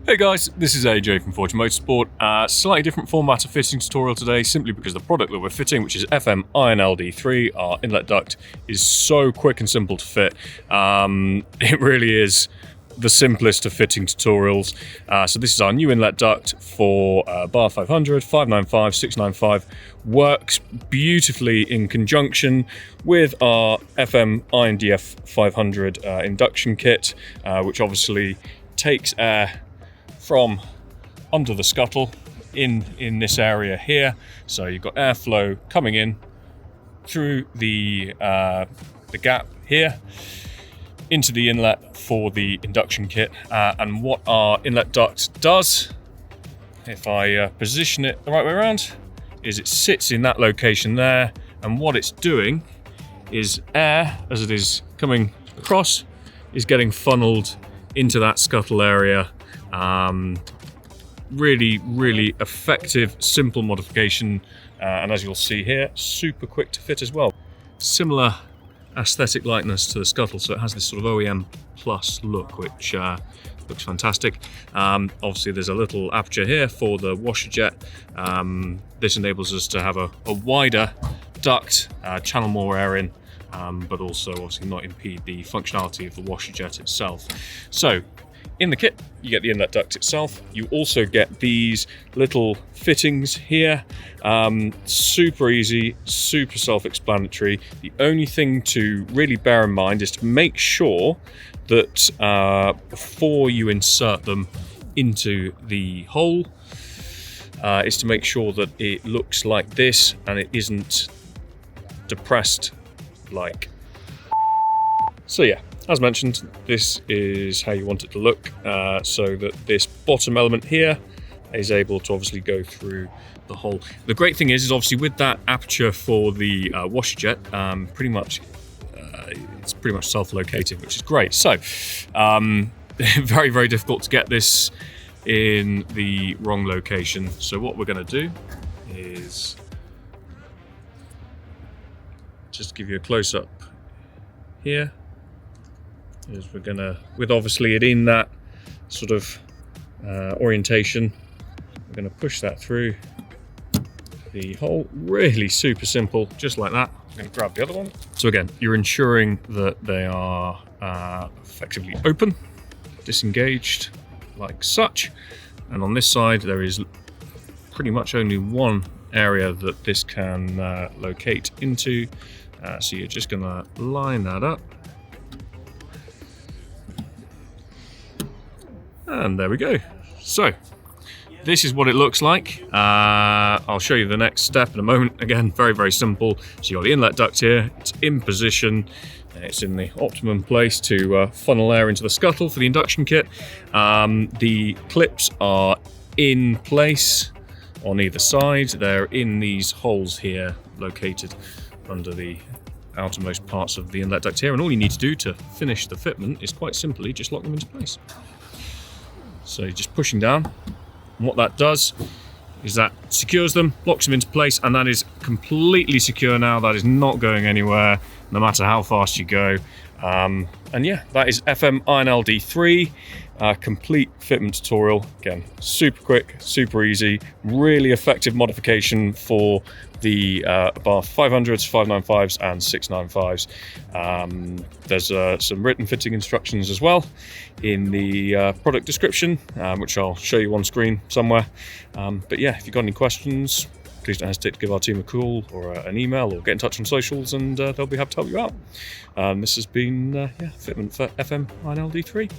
Hey guys, this is AJ from Fortune Motorsport. Slightly different format of fitting tutorial today, simply because the product that we're fitting, which is FMINLD3, our inlet duct, is so quick and simple to fit. It really is the simplest of fitting tutorials. So this is our new inlet duct for Abarth 500, 595, 695. Works beautifully in conjunction with our FMINDF500 Induction Kit, which obviously takes air from under the scuttle in this area here. So you've got airflow coming in through the gap here into the inlet for the induction kit. And what our inlet duct does, if I position it the right way around, is it sits in that location there, and what it's doing is air, as it is coming across, is getting funneled into that scuttle area. Really effective, simple modification, and as you'll see here, super quick to fit as well. Similar aesthetic likeness to the scuttle, so it has this sort of OEM plus look, which looks fantastic. Obviously there's a little aperture here for the washer jet. This enables us to have a wider duct, channel more air in, but also obviously not impede the functionality of the washer jet itself. So in the kit, you get the inlet duct itself. You also get these little fittings here. Super easy, super self-explanatory. The only thing to really bear in mind is to make sure that before you insert them into the hole, is to make sure that it looks like this and it isn't depressed like. So yeah, as mentioned, this is how you want it to look, so that this bottom element here is able to obviously go through the hole. The great thing is obviously with that aperture for the washer jet, it's pretty much self-located, which is great. So very difficult to get this in the wrong location. So what we're going to do is just give you a close-up here. Is we're gonna, with obviously it in that sort of orientation, we're gonna push that through the hole. Really super simple, just like that. I'm gonna grab the other one. So again, you're ensuring that they are effectively open, disengaged like such. And on this side, there is pretty much only one area that this can locate into. So you're just gonna line that up. And there we go. So this is what it looks like. I'll show you the next step in a moment. Again, very simple. So you've got the inlet duct here, it's in position, it's in the optimum place to funnel air into the scuttle for the induction kit. The clips are in place on either side. They're in these holes here, located under the outermost parts of the inlet duct here, and all you need to do to finish the fitment is quite simply just lock them into place. So you're just pushing down, and what that does is that secures them, locks them into place, and that is completely secure now. That is not going anywhere, no matter how fast you go. And yeah, that is FMINLD3, complete fitment tutorial. Again, super quick, super easy, really effective modification for the Abarth 500s, 595s and 695s. There's some written fitting instructions as well in the product description, which I'll show you on screen somewhere. But yeah, if you've got any questions, please don't hesitate to give our team a call or an email, or get in touch on socials, and they'll be happy to help you out. This has been Fitment for FMINLD3.